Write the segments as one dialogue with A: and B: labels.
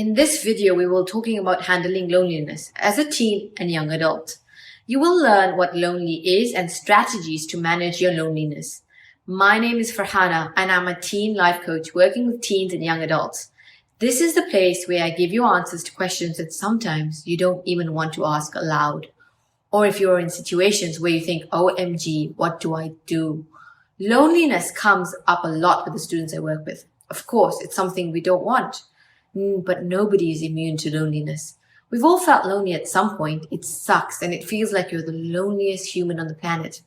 A: In this video, we will be talking about handling loneliness as a teen and young adult. You will learn what lonely is and strategies to manage your loneliness. My name is Farhana and I'm a teen life coach working with teens and young adults. This is the place where I give you answers to questions that sometimes you don't even want to ask aloud. Or if you're in situations where you think, OMG, what do I do? Loneliness comes up a lot with the students I work with. Of course, it's something we don't want. But nobody is immune to loneliness. We've all felt lonely at some point. It sucks and it feels like you're the loneliest human on the planet.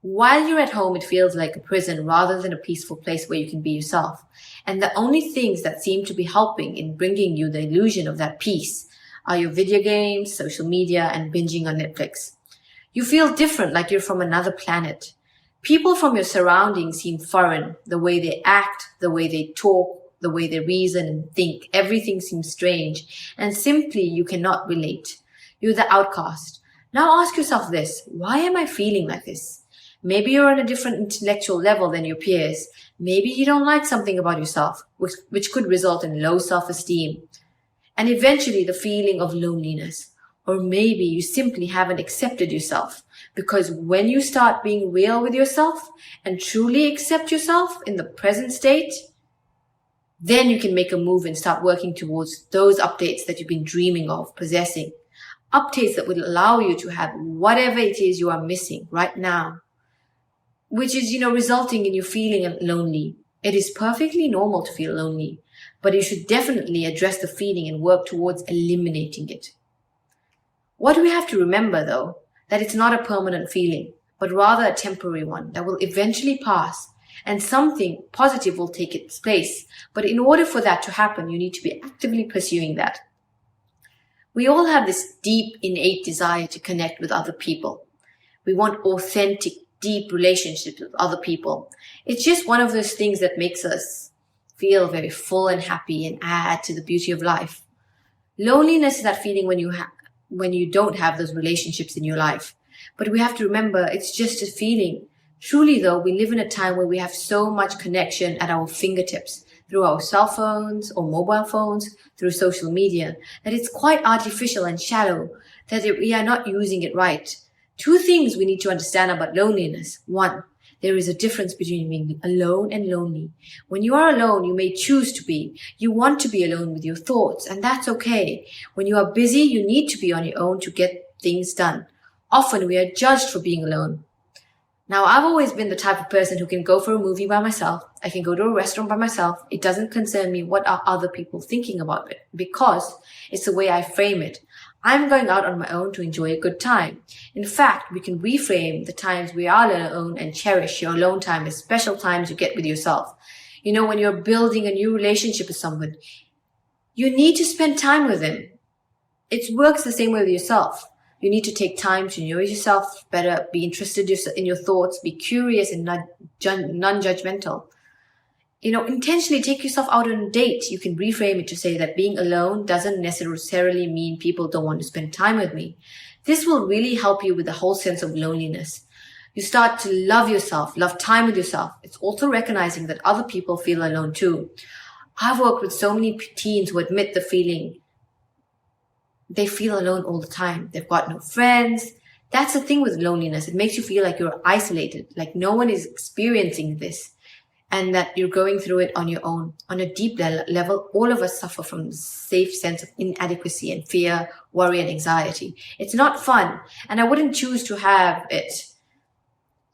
A: While you're at home, it feels like a prison rather than a peaceful place where you can be yourself. And the only things that seem to be helping in bringing you the illusion of that peace are your video games, social media, and binging on Netflix. You feel different, like you're from another planet. People from your surroundings seem foreign. The way they act, the way they talk, the way they reason and think, everything seems strange, and simply you cannot relate. You're the outcast. Now ask yourself this: why am I feeling like this? Maybe you're on a different intellectual level than your peers. Maybe you don't like something about yourself, which could result in low self-esteem, and eventually the feeling of loneliness. Or maybe you simply haven't accepted yourself, because when you start being real with yourself and truly accept yourself in the present state, then you can make a move and start working towards those updates that you've been dreaming of possessing. Updates that will allow you to have whatever it is you are missing right now, which is, resulting in you feeling lonely. It is perfectly normal to feel lonely, but you should definitely address the feeling and work towards eliminating it. What do we have to remember, though? That it's not a permanent feeling, but rather a temporary one that will eventually pass, and something positive will take its place. But in order for that to happen, you need to be actively pursuing that. We all have this deep, innate desire to connect with other people. We want authentic, deep relationships with other people. It's just one of those things that makes us feel very full and happy and add to the beauty of life. Loneliness is that feeling when you don't have those relationships in your life. But we have to remember it's just a feeling. Truly, though, we live in a time where we have so much connection at our fingertips through our cell phones or mobile phones, through social media, that it's quite artificial and shallow, that we are not using it right. Two things we need to understand about loneliness. One, there is a difference between being alone and lonely. When you are alone, you may choose to be. You want to be alone with your thoughts, and that's okay. When you are busy, you need to be on your own to get things done. Often we are judged for being alone. Now, I've always been the type of person who can go for a movie by myself. I can go to a restaurant by myself. It doesn't concern me what are other people thinking about it, because it's the way I frame it. I'm going out on my own to enjoy a good time. In fact, we can reframe the times we are alone and cherish your alone time as special times you get with yourself. When you're building a new relationship with someone, you need to spend time with them. It works the same way with yourself. You need to take time to know yourself better, be interested in your thoughts, be curious and non-judgmental. Intentionally take yourself out on a date. You can reframe it to say that being alone doesn't necessarily mean people don't want to spend time with me. This will really help you with the whole sense of loneliness. You start to love yourself, love time with yourself. It's also recognizing that other people feel alone too. I've worked with so many teens who admit the feeling. They feel alone all the time. They've got no friends. That's the thing with loneliness. It makes you feel like you're isolated, like no one is experiencing this, and that you're going through it on your own. On a deep level, all of us suffer from the safe sense of inadequacy and fear, worry, and anxiety. It's not fun, and I wouldn't choose to have it.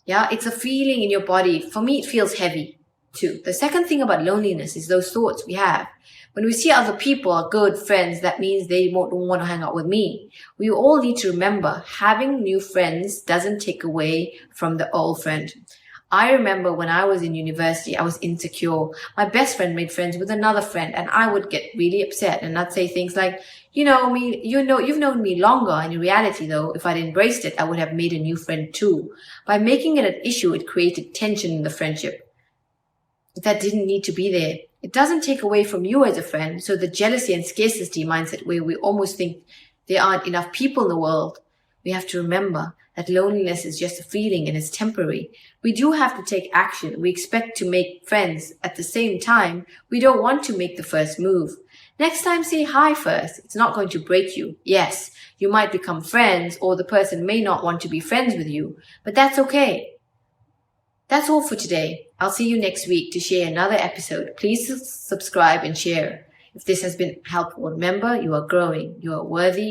A: Yeah, it's a feeling in your body. For me, it feels heavy too. The second thing about loneliness is those thoughts we have. When we see other people are good friends, that means they don't want to hang out with me. We all need to remember having new friends doesn't take away from the old friend. I remember when I was in university, I was insecure. My best friend made friends with another friend, and I would get really upset and I'd say things like, you've known me longer. And in reality, though, if I'd embraced it, I would have made a new friend too. By making it an issue, it created tension in the friendship that didn't need to be there. It doesn't take away from you as a friend. So the jealousy and scarcity mindset where we almost think there aren't enough people in the world, we have to remember that loneliness is just a feeling and it's temporary. We do have to take action. We expect to make friends. At the same time, we don't want to make the first move. Next time, say hi first. It's not going to break you. Yes, you might become friends, or the person may not want to be friends with you, but that's okay. That's all for today. I'll see you next week to share another episode. Please subscribe and share. If this has been helpful, remember you are growing, you are worthy,